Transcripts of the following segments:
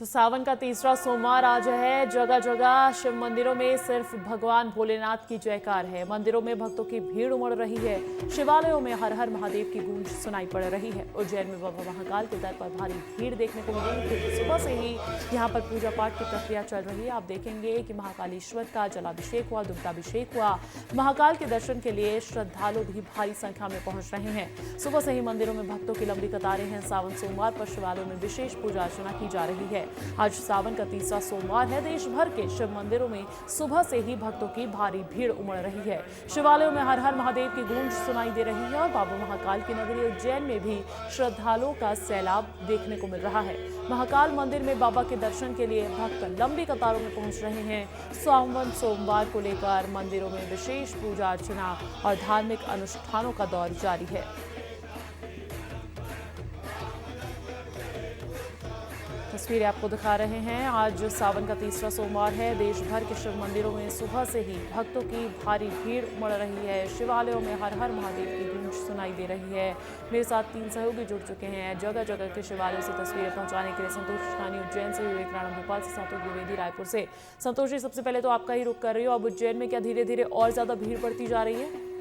तो सावन का तीसरा सोमवार आज है। जगह जगह शिव मंदिरों में सिर्फ भगवान भोलेनाथ की जयकार है। मंदिरों में भक्तों की भीड़ उमड़ रही है। शिवालयों में हर हर महादेव की गूंज सुनाई पड़ रही है। उज्जैन में बाबा महाकाल के दर पर भारी भीड़ देखने को मिली, क्योंकि सुबह से ही यहाँ पर पूजा पाठ की प्रक्रिया चल रही है। आप देखेंगे कि महाकालेश्वर का जलाभिषेक हुआ, दुग्धाभिषेक हुआ। महाकाल के दर्शन के लिए श्रद्धालु भी भारी संख्या में पहुंच रहे हैं। सुबह से ही मंदिरों में भक्तों की लंबी कतारें हैं। सावन सोमवार पर शिवालयों में विशेष पूजा अर्चना की जा रही है। आज सावन का तीसरा सोमवार है। देश भर के शिव मंदिरों में सुबह से ही भक्तों की भारी भीड़ उमड़ रही है। शिवालयों में हर हर महादेव की गूंज सुनाई दे रही है और बाबा महाकाल की नगरी उज्जैन में भी श्रद्धालुओं का सैलाब देखने को मिल रहा है। महाकाल मंदिर में बाबा के दर्शन के लिए भक्त लंबी कतारों में पहुंच रहे हैं। सावन सोमवार को लेकर मंदिरों में विशेष पूजा अर्चना और धार्मिक अनुष्ठानों का दौर जारी है। तस्वीरें आपको दिखा रहे हैं। आज सावन का तीसरा सोमवार है। देश भर के शिव मंदिरों में सुबह से ही भक्तों की भारी भीड़ उमड़ रही है। शिवालयों में हर हर महादेव की गूंज सुनाई दे रही है। मेरे साथ 3 सहयोगी जुड़ चुके हैं। जगह जगह के शिवालयों से तस्वीरें पहुंचाने के लिए संतोष कृष्णानी उज्जैन से, विवेक राणा भोपाल से, सातों द्विवेदी रायपुर से। संतोष जी, सबसे पहले तो आपका ही रुख कर रही हो। अब उज्जैन में क्या धीरे धीरे और ज्यादा भीड़ बढ़ती जा रही है?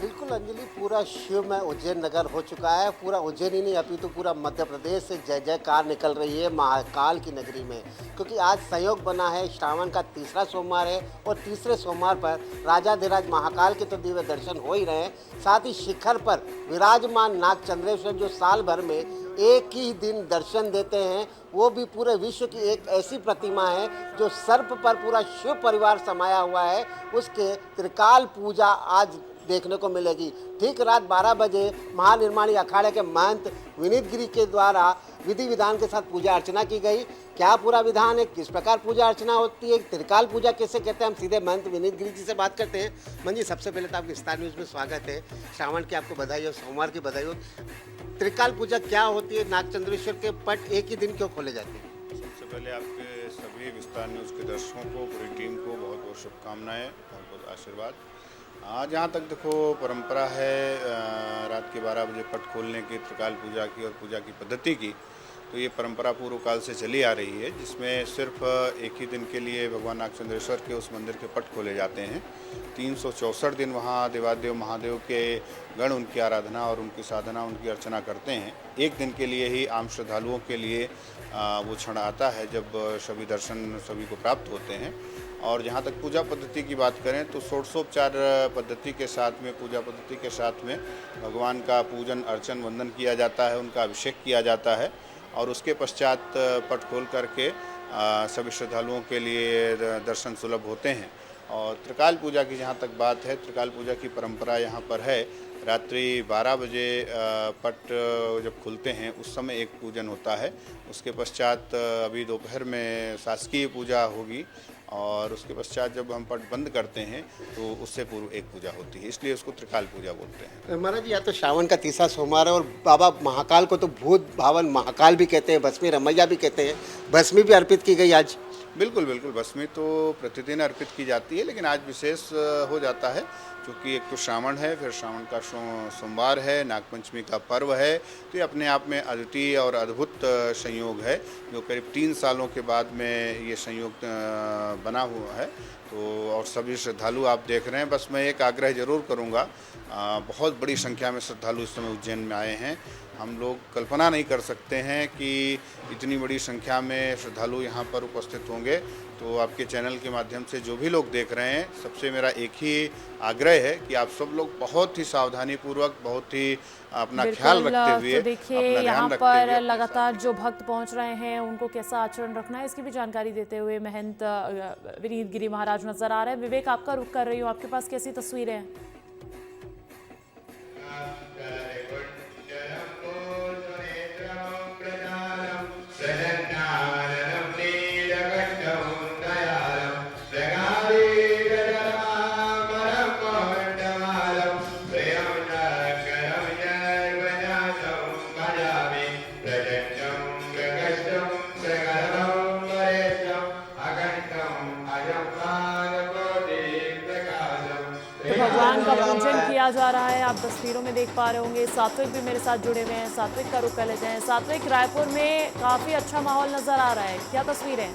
बिल्कुल अंजलि, पूरा शिवमय उज्जैन नगर हो चुका है। पूरा उज्जैन ही नहीं, अभी तो पूरा मध्य प्रदेश से जय जयकार निकल रही है महाकाल की नगरी में, क्योंकि आज संयोग बना है। श्रावण का तीसरा सोमवार है और तीसरे सोमवार पर राजाधिराज महाकाल के तो दिव्य दर्शन हो ही रहे हैं। साथ ही शिखर पर विराजमान नाग चंद्रेश्वर, जो साल भर में एक ही दिन दर्शन देते हैं, वो भी पूरे विश्व की एक ऐसी प्रतिमा है जो सर्प पर पूरा शिव परिवार समाया हुआ है। उसके त्रिकाल पूजा आज देखने को मिलेगी। ठीक रात 12 बजे महानिर्माणी अखाड़े के महंत विनीत गिरी के द्वारा विधि विधान के साथ पूजा अर्चना की गई। क्या पूरा विधान है, किस प्रकार पूजा अर्चना होती है, त्रिकाल पूजा कैसे कहते हैं, हम सीधे महंत विनीत गिरी जी से बात करते हैं। मन जी, सबसे पहले तो आपके स्टार न्यूज़ में स्वागत है। श्रावण की आपको बधाई हो, सोमवार की बधाई हो। त्रिकाल पूजा क्या होती है? नागचंद्रेश्वर के पट एक ही दिन क्यों खोले जाते हैं? सबसे पहले आपके सभी विस्तार न्यूज़ के दर्शकों को, पूरी टीम को बहुत बहुत शुभकामनाएं, बहुत बहुत आशीर्वाद। जहाँ तक देखो परंपरा है रात के 12 बजे पट खोलने की, त्रिकाल पूजा की और पूजा की पद्धति की, तो ये परंपरा पूर्व काल से चली आ रही है, जिसमें सिर्फ एक ही दिन के लिए भगवान नागचंद्रेश्वर के उस मंदिर के पट खोले जाते हैं। 364 दिन वहाँ देवादेव महादेव के गण उनकी आराधना और उनकी साधना, उनकी अर्चना करते हैं। एक दिन के लिए ही आम श्रद्धालुओं के लिए वो क्षण आता है जब सभी दर्शन सभी को प्राप्त होते हैं। और जहाँ तक पूजा पद्धति की बात करें तो षोडशोपचार पद्धति के साथ में, पूजा पद्धति के साथ में भगवान का पूजन अर्चन वंदन किया जाता है, उनका अभिषेक किया जाता है और उसके पश्चात पट खोल करके सभी श्रद्धालुओं के लिए दर्शन सुलभ होते हैं। और त्रिकाल पूजा की जहाँ तक बात है, त्रिकाल पूजा की परंपरा यहाँ पर है। रात्रि 12 बजे पट जब खुलते हैं उस समय एक पूजन होता है। उसके पश्चात अभी दोपहर में शासकीय पूजा होगी और उसके पश्चात जब हम पट बंद करते हैं तो उससे पूर्व एक पूजा होती है, इसलिए उसको त्रिकाल पूजा बोलते हैं। महाराज, या तो श्रावण का तीसरा सोमवार है और बाबा महाकाल को तो भूत भावन महाकाल भी कहते हैं, भस्मी रमैया भी कहते हैं। भस्मी भी अर्पित की गई आज? बिल्कुल बिल्कुल, भस्मी तो प्रतिदिन अर्पित की जाती है, लेकिन आज विशेष हो जाता है क्योंकि एक तो श्रावण है, फिर श्रावण का सोमवार है, नागपंचमी का पर्व है, तो ये अपने आप में अद्वितीय और अद्भुत संयोग है जो करीब 3 सालों के बाद में ये संयोग बना हुआ है। तो और सभी श्रद्धालु आप देख रहे हैं। बस मैं एक आग्रह जरूर करूंगा, बहुत बड़ी संख्या में श्रद्धालु इस समय उज्जैन में आए हैं। हम लोग कल्पना नहीं कर सकते हैं कि इतनी बड़ी संख्या में श्रद्धालु यहाँ पर उपस्थित होंगे। तो आपके चैनल के माध्यम से जो भी लोग देख रहे हैं, सबसे मेरा एक ही आग्रह है कि आप सब लोग बहुत ही सावधानी पूर्वक, बहुत ही अपना ख्याल रखते हुए, तो देखिए यहाँ पर लगातार जो भक्त पहुँच रहे हैं उनको कैसा आचरण रखना है, इसकी भी जानकारी देते हुए महंत विनीत गिरी महाराज नजर आ रहे हैं। विवेक, आपका रुख कर रही हूँ, आपके पास कैसी तस्वीरें हैं? भगवान का भोजन किया जा रहा है। आप तस्वीरों में देख पा रहे होंगे। सात्विक भी मेरे साथ जुड़े हुए हैं। सात्विक का रुख कर लेते हैं। सात्विक, रायपुर में काफी अच्छा माहौल नजर आ रहा है, क्या तस्वीरें हैं?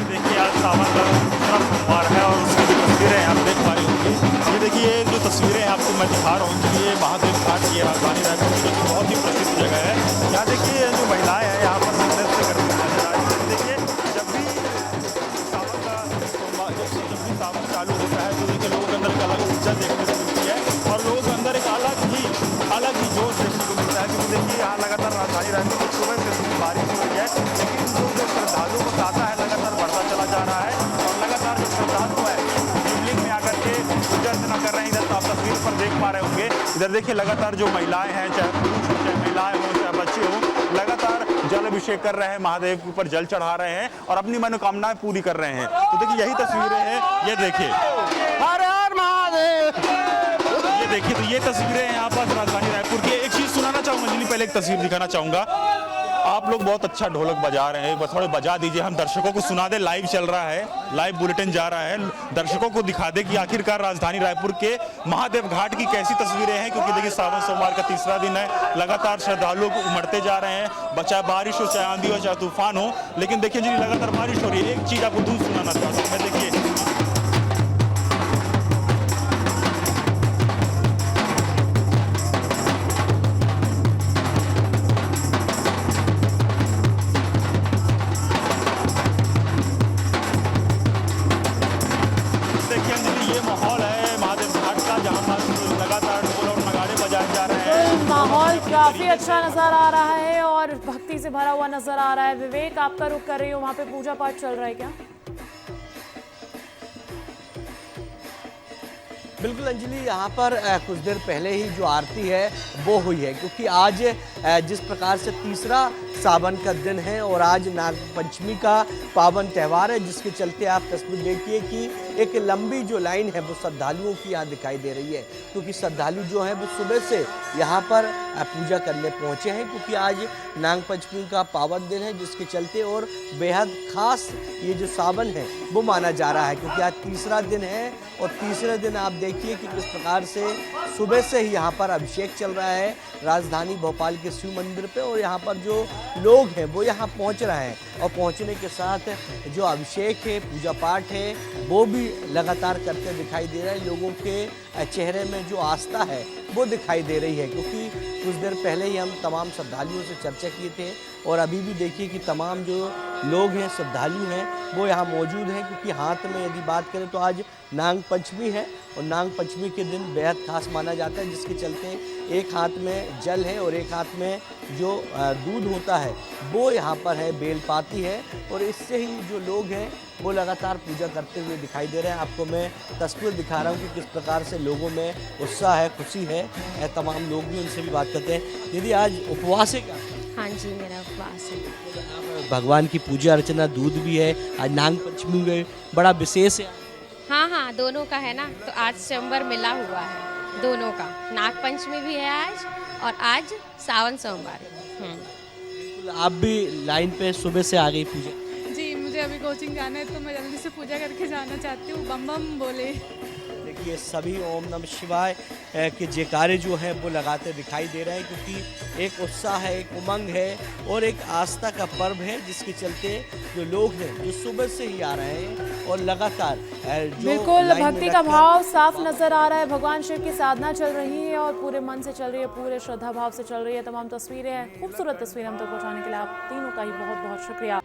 देखिए आज सावन का दूसरा सोमवार है और उसकी जो तस्वीरें आप देख पा रहे होंगे, ये देखिए ये जो तस्वीरें आपको मैं दिखा रहा हूँ कि ये महादेव घाट की राजधानी रायपुर की जो बहुत ही प्रसिद्ध जगह है। यहाँ देखिए जो महिलाएं हैं यहाँ पर नृत्य करती नजर आ रही है। देखिए जब भी सावन का सोमवार जब भी सावन चालू होता है तो देखिए लोगों के अंदर एक अलग ऊर्जा देखने को मिलती है और लोगों के अंदर एक अलग ही जोश देखने को मिलता है। क्योंकि देखिए यहाँ लगातार राजधानी रायपुर में सुबह से बारिश हो रही है, लेकिन जो श्रद्धालुओं को तांता है लगातार बढ़ता चला जा रहा है और लगातार जो श्रद्धालु है शिवलिंग में आकर के पूजा अर्चना कर रहे हैं। इधर तो आप तस्वीर पर देख पा रहे होंगे, इधर देखिए लगातार जो महिलाएं हैं, चाहे पुरुष हो, चाहे महिलाएं हो, चाहे बच्चे हो, लगातार जल अभिषेक कर रहे हैं, महादेव के ऊपर जल चढ़ा रहे हैं और अपनी मनोकामनाएं पूरी कर रहे हैं। तो देखिए यही तस्वीरें हैं, ये देखिए हर हर महादेव, ये देखिए तो ये तस्वीरें हैं यहाँ पर राजधानी रायपुर की। एक चीज सुनाना चाहूंगा अंजलि, पहले एक तस्वीर दिखाना चाहूंगा। आप लोग बहुत अच्छा ढोलक बजा रहे हैं, एक बार थोड़े बजा दीजिए, हम दर्शकों को सुना दे। लाइव चल रहा है, लाइव बुलेटिन जा रहा है, दर्शकों को दिखा दे कि आखिरकार राजधानी रायपुर के महादेव घाट की कैसी तस्वीरें हैं। क्योंकि देखिए सावन सोमवार का तीसरा दिन है, लगातार श्रद्धालुओं को उमड़ते जा रहे हैं, चाहे बारिश हो, चाहे आंधी हो, चाहे तूफान हो, लेकिन देखिए जी लगातार बारिश हो रही है। एक चीज आपको दूर सुनाना चाहता हूँ मैं, देखिए ये माहौल है महादेव घाट का, जहाँ पर लगातार ढोल और नगाड़े बजाए जा रहे हैं। माहौल काफी अच्छा नजर आ रहा है और भक्ति से भरा हुआ नजर आ रहा है। विवेक, आपका रुख कर रही हो, वहाँ पे पूजा पाठ चल रहा है क्या? बिल्कुल अंजलि, यहाँ पर कुछ देर पहले ही जो आरती है वो हुई है, क्योंकि आज जिस प्रकार से तीसरा सावन का दिन है और आज नाग पंचमी का पावन त्यौहार है, जिसके चलते आप तस्वीर देखिए कि एक लंबी जो लाइन है वो श्रद्धालुओं की यहाँ दिखाई दे रही है। क्योंकि श्रद्धालु जो हैं वो सुबह से यहाँ पर पूजा करने पहुँचे हैं, क्योंकि आज नाग पंचमी का पावन दिन है, जिसके चलते और बेहद खास ये जो सावन है वो माना जा रहा है। क्योंकि आज तीसरा दिन है और तीसरे दिन आप देखिए कि किस प्रकार से सुबह से ही यहाँ पर अभिषेक चल रहा है राजधानी भोपाल के शिव मंदिर पे, और यहाँ पर जो लोग हैं वो यहाँ पहुँच रहे हैं और पहुँचने के साथ जो अभिषेक है, पूजा पाठ है, वो भी लगातार करते दिखाई दे रहे हैं। लोगों के चेहरे में जो आस्था है वो दिखाई दे रही है। क्योंकि कुछ देर पहले ही हम तमाम श्रद्धालुओं से चर्चा किए थे और अभी भी देखिए कि तमाम जो लोग हैं, श्रद्धालु हैं, वो यहाँ मौजूद हैं। क्योंकि हाथ में यदि बात करें तो आज नाग पंचमी है और नाग पंचमी के दिन बेहद खास माना जाता है, जिसके चलते एक हाथ में जल है और एक हाथ में जो दूध होता है वो यहाँ पर है, बेलपाती है, और इससे ही जो लोग हैं वो लगातार पूजा करते हुए दिखाई दे रहे हैं। आपको मैं तस्वीर दिखा रहा हूँ कि किस प्रकार से लोगों में उत्साह है, खुशी है। तमाम लोग भी उनसे भी बात करते हैं। दीदी आज उपवास है क्या? हाँ जी, मेरा उपवास है। भगवान की पूजा अर्चना, दूध भी है, आज नाग पंचमी में बड़ा विशेष है। हाँ, दोनों का है ना, तो आज सोमवार मिला हुआ है दोनों का। नाग पंचमी भी है आज और आज सावन सोमवार है। आप भी लाइन पे सुबह से आ गई पूजा? जी, मुझे अभी कोचिंग जाना है तो मैं जल्दी से पूजा करके जाना चाहती हूँ। बम बम बोले। देखिए सभी ओम नमः शिवाय के जयकारे जो हैं वो लगाते दिखाई दे रहे हैं, क्योंकि एक उत्साह है, एक उमंग है और एक आस्था का पर्व है, जिसके चलते जो लोग हैं जो सुबह से ही आ रहे हैं और लगातार बिल्कुल भक्ति का भाव साफ नजर आ रहा है। भगवान शिव की साधना चल रही है और पूरे मन से चल रही है, पूरे श्रद्धा भाव से चल रही है। तमाम तस्वीरें हैं, खूबसूरत तस्वीरें हम तक पहुंचाने के लिए आप तीनों का ही बहुत बहुत शुक्रिया।